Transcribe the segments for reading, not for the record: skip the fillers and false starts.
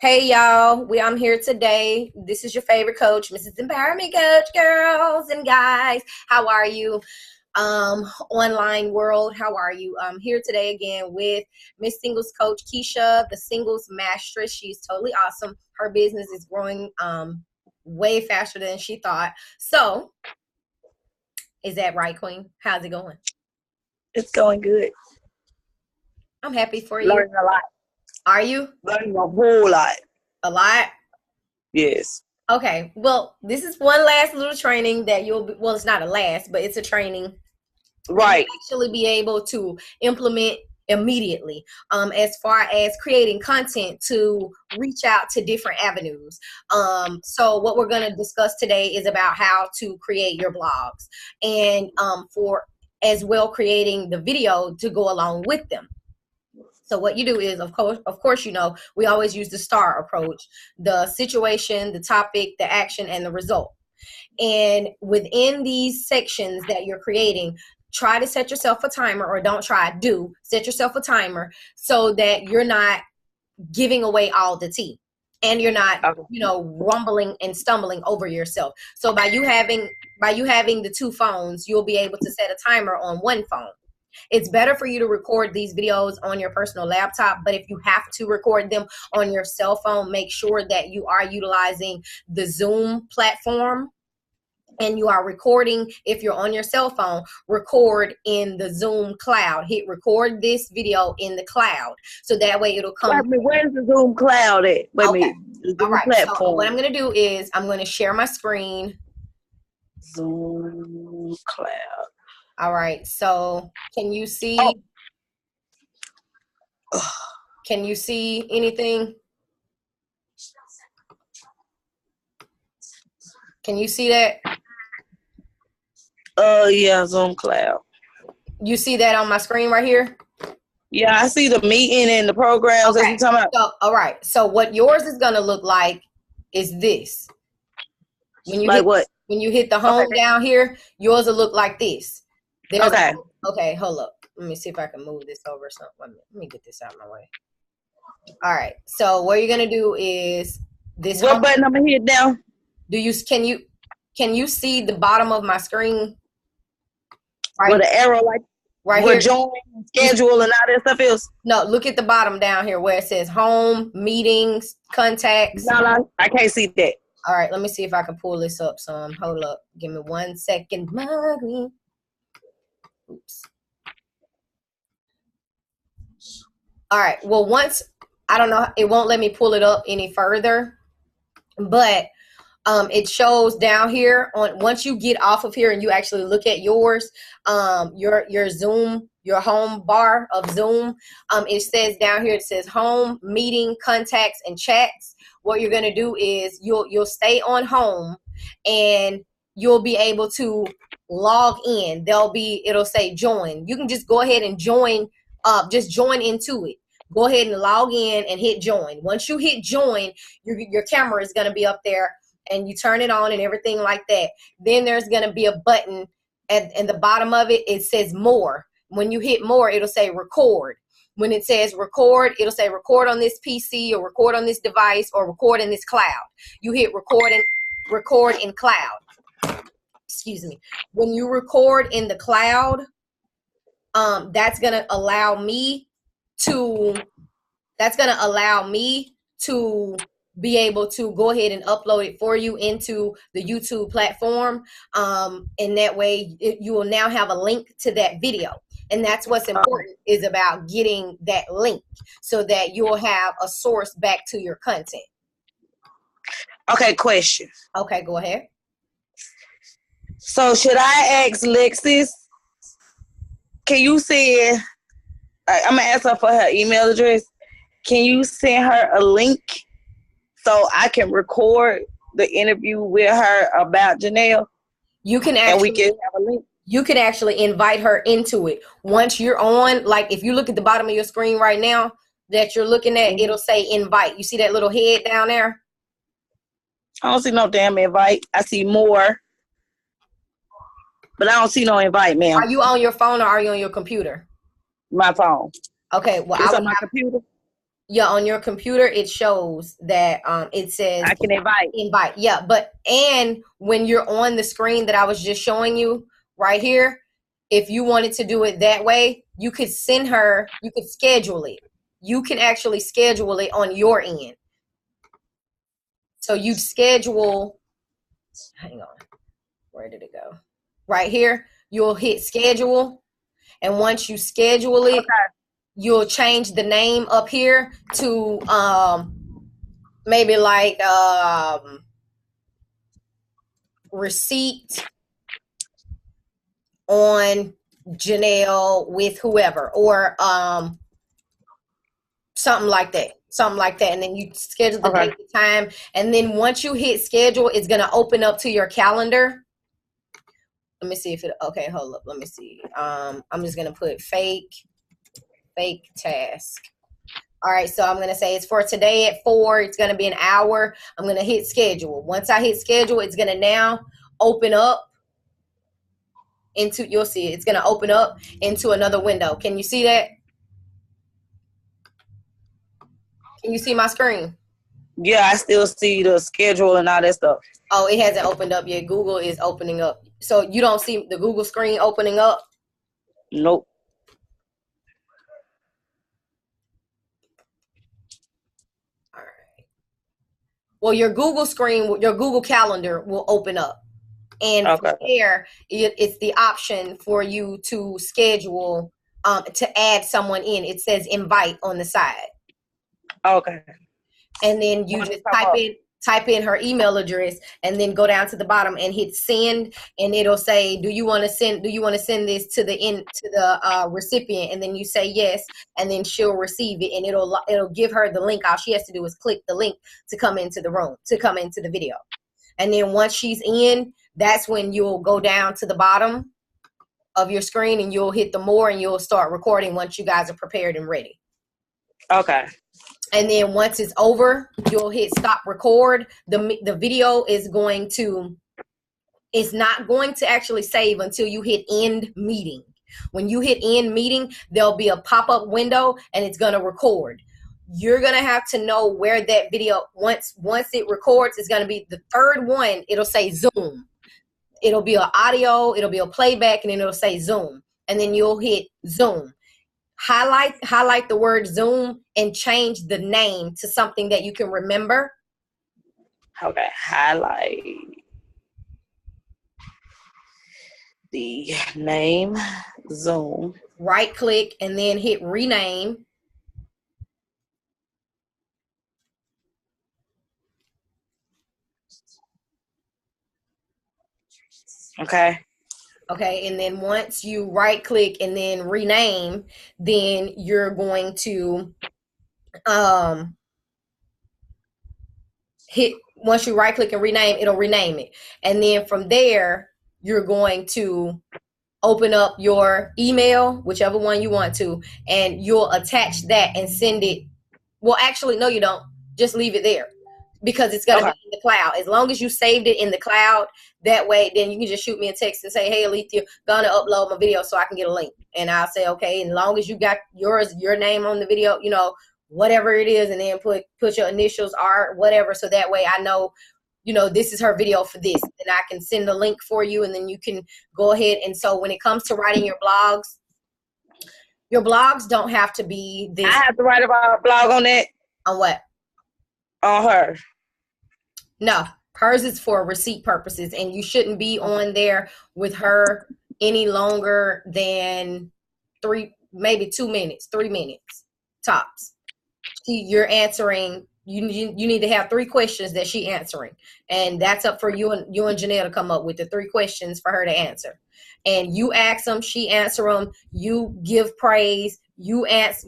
Hey y'all, I'm here today. This is your favorite coach, Mrs. Empowerment Coach, girls and guys. How are you? Online world, how are you? I'm here today again with Miss Singles Coach Keisha, the Singles Mastress. She's totally awesome. Her business is growing way faster than she thought. So, is that right, Queen? How's it going? It's going good. I'm happy for you. Learning a lot. Are you? Learning a whole lot. A lot? Yes. Okay, well, this is one last little training that you'll be, well, it's not a last, but it's a training Right. actually be able to implement immediately, as far as creating content to reach out to different avenues. So what we're going to discuss today is about how to create your blogs and for as well creating the video to go along with them. So what you do is, of course, you know, we always use the STAR approach: the situation, the topic, the action, and the result. And within these sections that you're creating, try to set yourself a timer, or don't try, do set yourself a timer so that you're not giving away all the tea and you're not, you know, rumbling and stumbling over yourself. So by you having the two phones, you'll be able to set a timer on one phone. It's better for you to record these videos on your personal laptop, but if you have to record them on your cell phone, make sure that you are utilizing the Zoom platform and you are recording. If you're on your cell phone, record in the Zoom cloud. Hit record this video in the cloud, so that way it'll come. Where's the Zoom cloud at? Okay. All right. Platform. So what I'm going to do is I'm going to share my screen. Zoom cloud. All right. So can you see? Can you see anything? Can you see that? Yeah, Zoom cloud. You see that on my screen right here? Yeah, I see the meeting and the programs that you're talking about. So, all right. So what yours is going to look like is this. When you When you hit the home down here, yours will look like this. Okay, hold up. Let me see if I can move this over. Let me get this out of my way. All right. So what you're gonna do is this. What button I'm gonna hit now? Can you see the bottom of my screen? Right. With the arrow, like right here. Join, schedule, and all that stuff is. No, look at the bottom down here where it says home, meetings, contacts. No, I can't see that. All right. Let me see if I can pull this up some. Hold up. Give me 1 second. Oops. All right. Well, I don't know, it won't let me pull it up any further, but it shows down here once you get off of here and you actually look at yours, your Zoom, your home bar of Zoom, it says down here, it says home, meeting, contacts, and chats. What you're going to do is you'll stay on home and you'll be able to log in. It'll say join. You can just go ahead and join, just join into it. Go ahead and log in and hit join. Once you hit join, your camera is going to be up there and you turn it on and everything like that. Then there's going to be a button at the bottom of it. It says more. When you hit more, it'll say record. When it says record, it'll say record on this PC or record on this device or record in this cloud. You hit record in cloud. Excuse me. When you record in the cloud, that's going to allow me to be able to go ahead and upload it for you into the YouTube platform. And that way you will now have a link to that video. And that's what's important, is about getting that link so that you'll have a source back to your content. Okay, question. Okay, go ahead. So should I ask Lexis, can you send, I'm going to ask her for her email address. Can you send her a link so I can record the interview with her about Janelle? You can actually, and we can have a link. You can actually invite her into it. Once you're on, like if you look at the bottom of your screen right now that you're looking at, it'll say invite. You see that little head down there? I don't see no damn invite. I see more. But I don't see no invite, ma'am. Are you on your phone or are you on your computer? My phone. Okay, well, it's on my computer. Yeah, on your computer it shows that it says I can invite. invite. Yeah, but and when you're on the screen that I was just showing you right here, if you wanted to do it that way, you could send her, you could schedule it. You can actually schedule it on your end. So you'd schedule, hang on, where did it go? Right here, you'll hit schedule. And once you schedule it, you'll change the name up here to maybe like receipt on Janelle with whoever, or something like that. And then you schedule the date, the time, and then once you hit schedule, it's gonna open up to your calendar. Let me see if it, okay, hold up, let me see. I'm just gonna put fake task. All right, so I'm gonna say it's for today at 4. It's gonna be an hour. I'm gonna hit schedule. Once I hit schedule, it's gonna now open up into, you'll see it, it's gonna open up into another window. Can you see that? Can you see my screen? Yeah, I still see the schedule and all that stuff. Oh, it hasn't opened up yet. Google is opening up. So you don't see the Google screen opening up? Nope. All right. Well, your Google screen, your Google Calendar will open up. And from there, it's the option for you to schedule, to add someone in. It says invite on the side. Okay. And then you just type in her email address, and then go down to the bottom and hit send, and it'll say, do you want to send this to the recipient? And then you say yes, and then she'll receive it, and it'll give her the link. All she has to do is click the link to come into the room, to come into the video. And then once she's in, that's when you'll go down to the bottom of your screen, and you'll hit the more, and you'll start recording once you guys are prepared and ready. Okay. And then once it's over, you'll hit stop record. The video is it's not going to actually save until you hit end meeting. When you hit end meeting, there'll be a pop-up window, and it's going to record. You're going to have to know where that video, once it records, it's going to be the third one. It'll say Zoom. It'll be an audio, it'll be a playback, and then it'll say Zoom. And then you'll hit Zoom. Highlight the word Zoom and change the name to something that you can remember. Okay, highlight the name, Zoom. Right click and then hit rename. Okay. Okay, and then once you right click and then rename, then you're going to once you right click and rename, it'll rename it. And then from there, you're going to open up your email, whichever one you want to, and you'll attach that and send it. Well, actually, no, you don't. Just leave it there, because it's going to be in the cloud. As long as you saved it in the cloud, that way, then you can just shoot me a text and say, hey, Alethea, gonna upload my video so I can get a link. And I'll say, okay, and as long as you got your name on the video, whatever it is, and then put your initials or whatever, so that way I know, this is her video for this. And I can send a link for you, and then you can go ahead. And so when it comes to writing your blogs don't have to be this. I have to write about a blog on that? On what? On her. No, hers is for receipt purposes, and you shouldn't be on there with her any longer than 3 minutes, 3 minutes tops. You're answering. You need to have 3 questions that she answering, and that's up for you and Janelle to come up with the 3 questions for her to answer. And you ask them, she answer them. You give praise. You ask,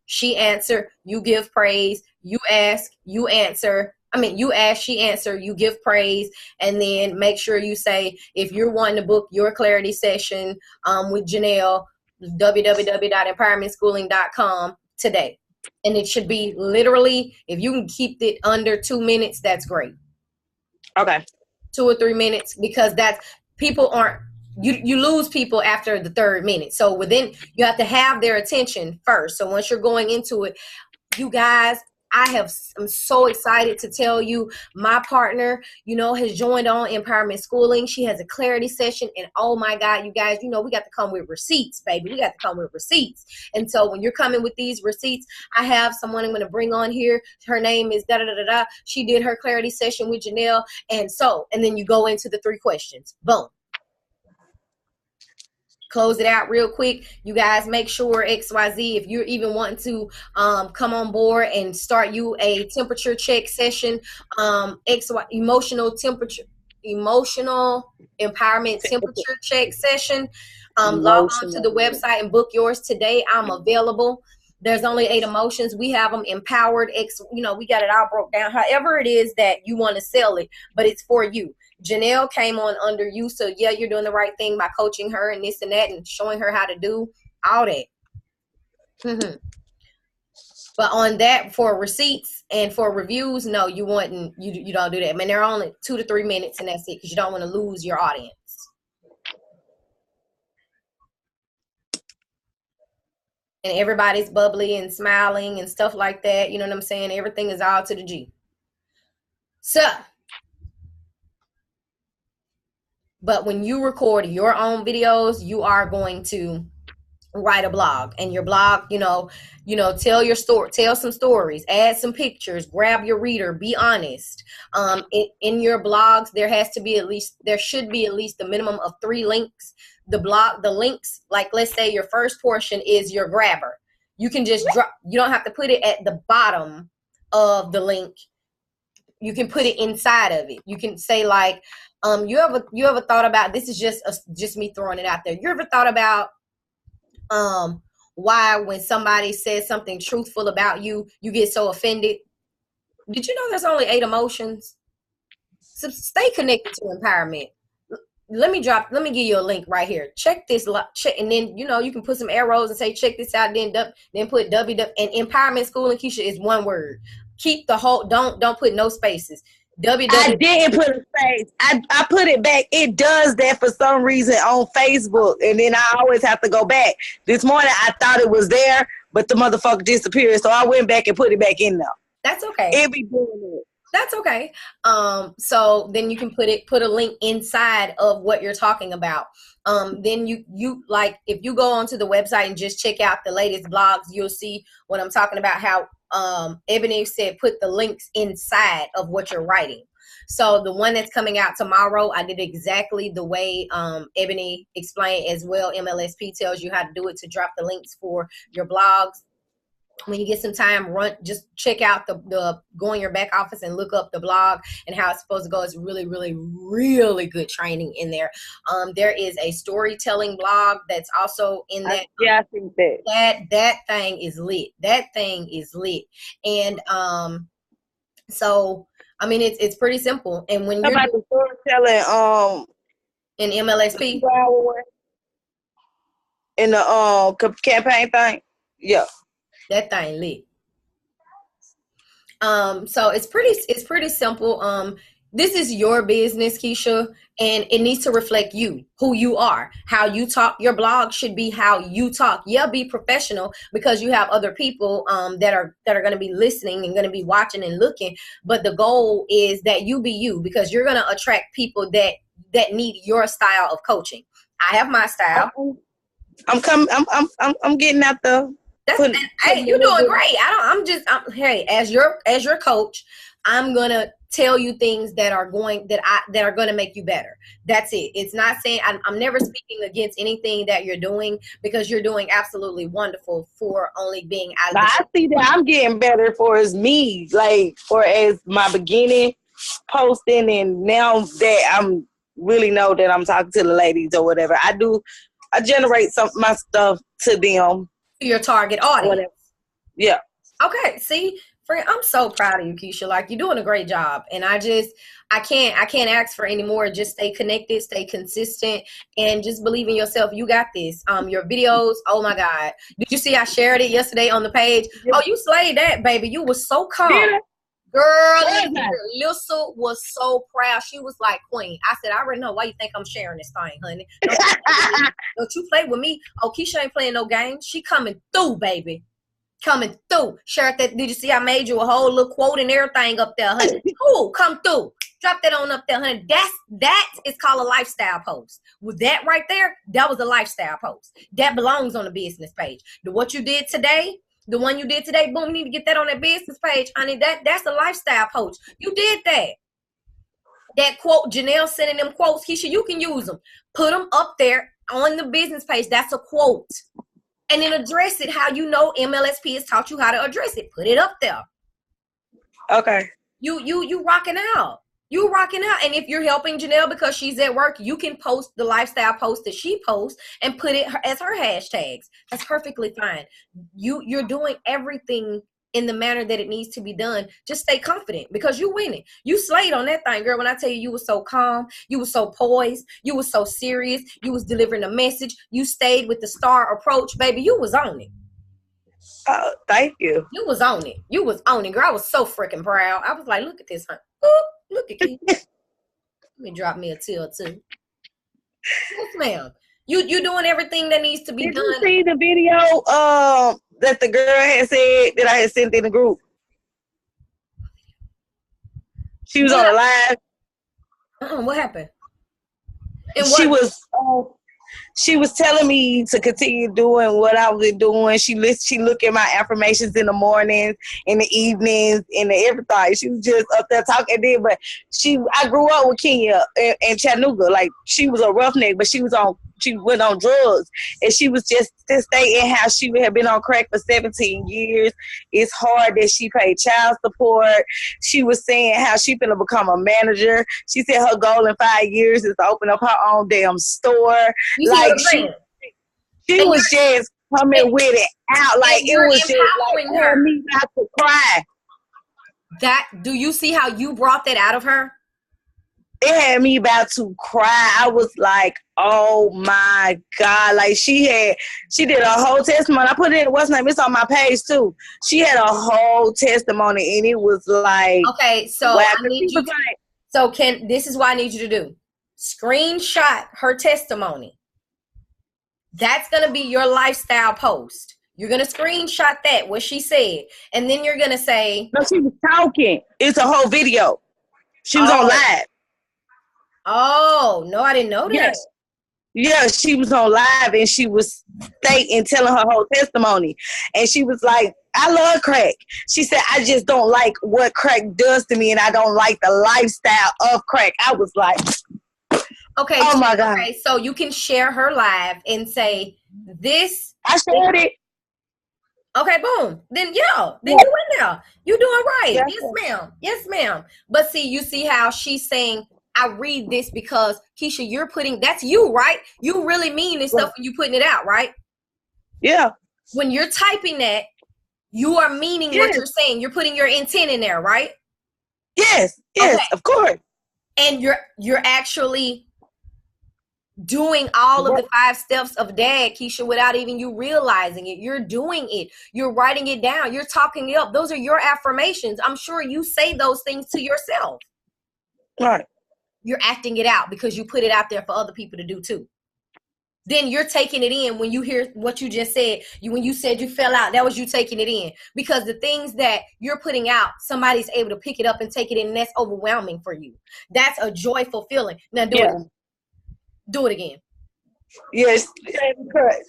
she answer. You give praise. You ask, you answer. You ask, she answer, you give praise, and then make sure you say, if you're wanting to book your clarity session with Janelle, www.empowermentschooling.com today. And it should be literally, if you can keep it under 2 minutes, that's great. Okay. 2 or 3 minutes, because people aren't, you lose people after the 3rd minute. So you have to have their attention first. So once you're going into it, you guys, I'm so excited to tell you my partner, has joined on Empowerment Schooling. She has a clarity session, and oh my God, you guys, we got to come with receipts, baby. We got to come with receipts. And so when you're coming with these receipts, I have someone I'm going to bring on here. Her name is da-da-da-da-da. She did her clarity session with Janelle. And then you go into the 3 questions. Boom. Close it out real quick. You guys make sure XYZ, if you're even wanting to come on board and start you a temperature check session, emotional empowerment temperature check session, log on to the website and book yours today. I'm available. There's only 8 emotions. We have them empowered. We got it all broke down. However it is that you want to sell it, but it's for you. Janelle came on under you, so yeah, you're doing the right thing by coaching her and this and that and showing her how to do all that. But on that, for receipts and for reviews, no, you don't do that. I mean, they're only 2 to 3 minutes, and that's it, because you don't want to lose your audience. And everybody's bubbly and smiling and stuff like that. You know what I'm saying? Everything is all to the G. So, but when you record your own videos, you are going to write a blog, and your blog, tell your story, tell some stories, add some pictures, grab your reader, be honest. In your blogs, there should be at least a minimum of 3 links. The links, like let's say your first portion is your grabber. You can just drop, you don't have to put it at the bottom of the link. You can put it inside of it. You can say like, you ever thought about, this is just me throwing it out there. You ever thought about why when somebody says something truthful about you, you get so offended? Did you know there's only 8 emotions? So stay connected to empowerment. Let me give you a link right here. Check this, and then you can put some arrows and say check this out. Then put www, and Empowerment Schooling, Keisha, is one word. Keep the whole, don't put no spaces. I didn't put a space. I put it back. It does that for some reason on Facebook, and then I always have to go back. This morning I thought it was there, but the motherfucker disappeared, so I went back and put it back in there. That's okay. It be doing it. That's okay. So then you can put a link inside of what you're talking about. Then you like, if you go onto the website and just check out the latest blogs, you'll see what I'm talking about, how Ebony said put the links inside of what you're writing. So the one that's coming out tomorrow, I did exactly the way Ebony explained as well. MLSP tells you how to do it, to drop the links for your blogs. When you get some time, just check out go in your back office and look up the blog and how it's supposed to go. It's really, really, really good training in there. There is a storytelling blog that's also in that. Yeah, I think that thing is lit. That thing is lit. And so I mean, it's pretty simple. And when you're about the storytelling, in MLSP, in the campaign thing, yeah. That thing lit. So it's pretty simple. This is your business, Keisha, and it needs to reflect you, who you are, how you talk. Your blog should be how you talk. Yeah, be professional, because you have other people that are going to be listening and going to be watching and looking. But the goal is that you be you, because you're going to attract people that need your style of coaching. I have my style. I'm getting out the. Hey, you're doing great. Hey, as your coach, I'm gonna tell you things that are going to make you better. That's it. It's not saying I'm never speaking against anything that you're doing, because you're doing absolutely wonderful for only being out of I see that I'm getting better for as me, like for as my beginning posting, and now that I'm really know that I'm talking to the ladies or whatever, I generate some my stuff to them. Your target audience. Whatever. Yeah. Okay. See, friend, I'm so proud of you, Keisha. Like, you're doing a great job. And I can't ask for any more. Just stay connected, stay consistent, and just believe in yourself. You got this. Your videos, oh my God. Did you see I shared it yesterday on the page? Yeah. Oh, you slayed that, baby. You was so calm. Yeah. Girl, Lisa was so proud. She was like, Queen. I said, I already know why you think I'm sharing this thing, honey. Don't you play with me. Oh, Keisha ain't playing no games. She coming through, baby. Coming through. Share that. Did you see I made you a whole little quote and everything up there, honey? Ooh, come through. Drop that on up there, honey. That is called a lifestyle post. With that right there, that was a lifestyle post. That belongs on the business page. What you did today, the one you did today, boom, you need to get that on that business page, honey. That's a lifestyle post. You did that. That quote, Janelle sending them quotes, Keisha, you can use them. Put them up there on the business page. That's a quote. And then address it how you know MLSP has taught you how to address it. Put it up there. Okay. You rocking out. You rocking out. And if you're helping Janelle because she's at work, you can post the lifestyle post that she posts and put it as her hashtags. That's perfectly fine. You're doing everything in the manner that it needs to be done. Just stay confident because you winning. You slayed on that thing, girl. When I tell you, you were so calm, you were so poised, you were so serious, you was delivering a message, you stayed with the star approach, baby. You was on it. Oh, thank you. You was on it. You was on it, girl. I was so freaking proud. I was like, look at this, huh? Ooh, look at you. Let me drop me a tear too. Yes, ma'am. You doing everything that needs to be done. Did you see the video that the girl had said that I had sent in the group? She was on a live. What happened? And she was telling me to continue doing what I was doing. She looked at my affirmations in the mornings, in the evenings, and everything. She was just up there talking. But I grew up with Kenya in Chattanooga. Like, she was a roughneck, but she went on drugs, and she was just stating how she had been on crack for 17 years. It's hard that she paid child support. She was saying how she finna become a manager. She said her goal in 5 years is to open up her own damn store. Like, she was just coming with it out. Like, it was just like her. Me not to cry. Do you see how you brought that out of her? It had me about to cry. I was like, oh my God. Like, she did a whole testimony. I put it in, what's name? It's on my page too. She had a whole testimony, and it was like, okay, so wow. I need you to, this is what I need you to do. Screenshot her testimony. That's going to be your lifestyle post. You're going to screenshot that, what she said. And then you're going to say. No, she was talking. It's a whole video. She was on live. Oh, no, I didn't know that. Yes. Yeah, she was on live, and she was telling her whole testimony. And she was like, I love crack. She said, I just don't like what crack does to me, and I don't like the lifestyle of crack. I was like, okay. Oh my God. Okay, so you can share her live and say this. I shared it. Okay, boom. Then you in there. You doing right. Yes, yes, ma'am. Yes, ma'am. But see, you see how she's saying, I read this because, Keisha, you're putting, that's you, right? You really mean this stuff when you're putting it out, right? Yeah. When you're typing that, you are meaning what you're saying. You're putting your intent in there, right? Yes, okay. Of course. And you're actually doing all of the 5 steps of DAG, Keisha, without even you realizing it. You're doing it. You're writing it down. You're talking it up. Those are your affirmations. I'm sure you say those things to yourself. Right. You're acting it out because you put it out there for other people to do too. Then you're taking it in when you hear what you just said. When you said you fell out, that was you taking it in. Because the things that you're putting out, somebody's able to pick it up and take it in, and that's overwhelming for you. That's a joyful feeling. Now do it. Do it again. Yes, correct.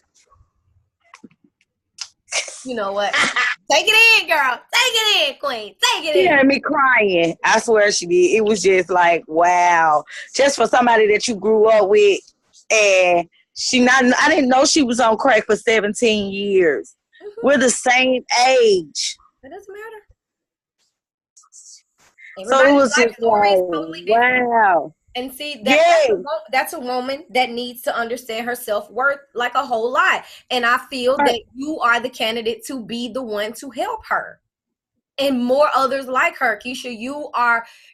You know what? Take it in, girl. Take it in, queen. Take it in. She had me crying. I swear she did. It was just like, wow. Just for somebody that you grew up with, and I didn't know she was on crack for 17 years. Mm-hmm. We're the same age. It doesn't matter. So it was just like, wow. And see, that's a woman that needs to understand her self-worth like a whole lot. And I feel that you are the candidate to be the one to help her. And more others like her. Keisha,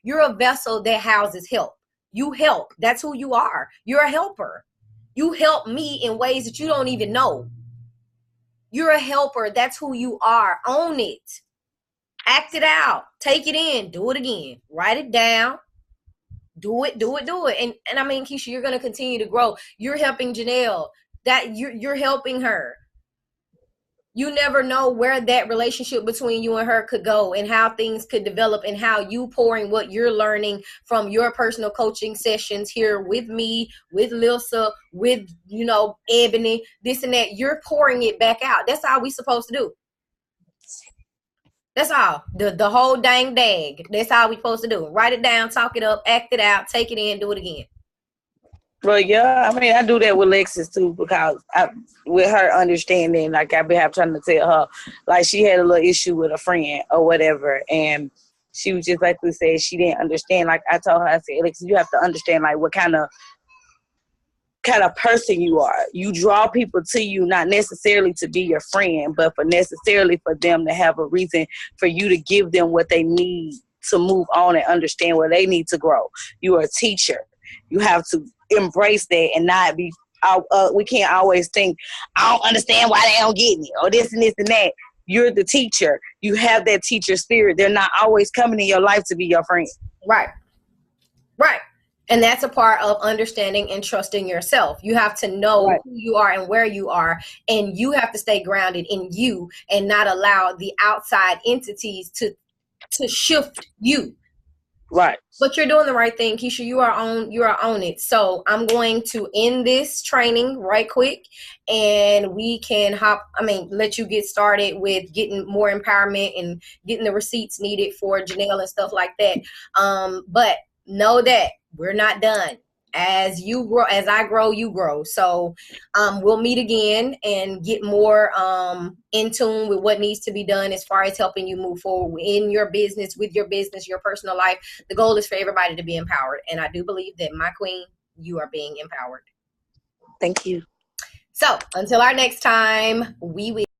you're a vessel that houses help. You help. That's who you are. You're a helper. You help me in ways that you don't even know. You're a helper. That's who you are. Own it. Act it out. Take it in. Do it again. Write it down. Do it. And I mean, Keisha, you're going to continue to grow. You're helping Janelle. That you're helping her. you never know where that relationship between you and her could go and how things could develop, and how you pouring what you're learning from your personal coaching sessions here with me, with Lilsa, with, you know, Ebony, this and that, you're pouring it back out. That's how we supposed to do. That's all. The whole dang dag. That's how we supposed to do it. Write it down, talk it up, act it out, take it in, do it again. Well, yeah, I mean, I do that with Lexus too, because with her understanding, like I've been trying to tell her, like she had a little issue with a friend or whatever, and she was just like we said, she didn't understand. Like I told her, I said, Lexus, you have to understand like what kind of person you are. You draw people to you, not necessarily to be your friend, but for them to have a reason for you to give them what they need to move on and understand where they need to grow. You are a teacher. You have to embrace that and not be, we can't always think, I don't understand why they don't get me, or this and this and that. You're the teacher. You have that teacher spirit. They're not always coming in your life to be your friend. Right. Right. And that's a part of understanding and trusting yourself. You have to know who you are and where you are, and you have to stay grounded in you and not allow the outside entities to shift you. Right. But you're doing the right thing, Keisha. You are on it. So I'm going to end this training right quick, and we can let you get started with getting more empowerment and getting the receipts needed for Janelle and stuff like that. But know that we're not done. As you grow, as I grow, you grow. So we'll meet again and get more in tune with what needs to be done as far as helping you move forward in your business, with your business, your personal life. The goal is for everybody to be empowered. And I do believe that, my queen, you are being empowered. Thank you. So until our next time, we will.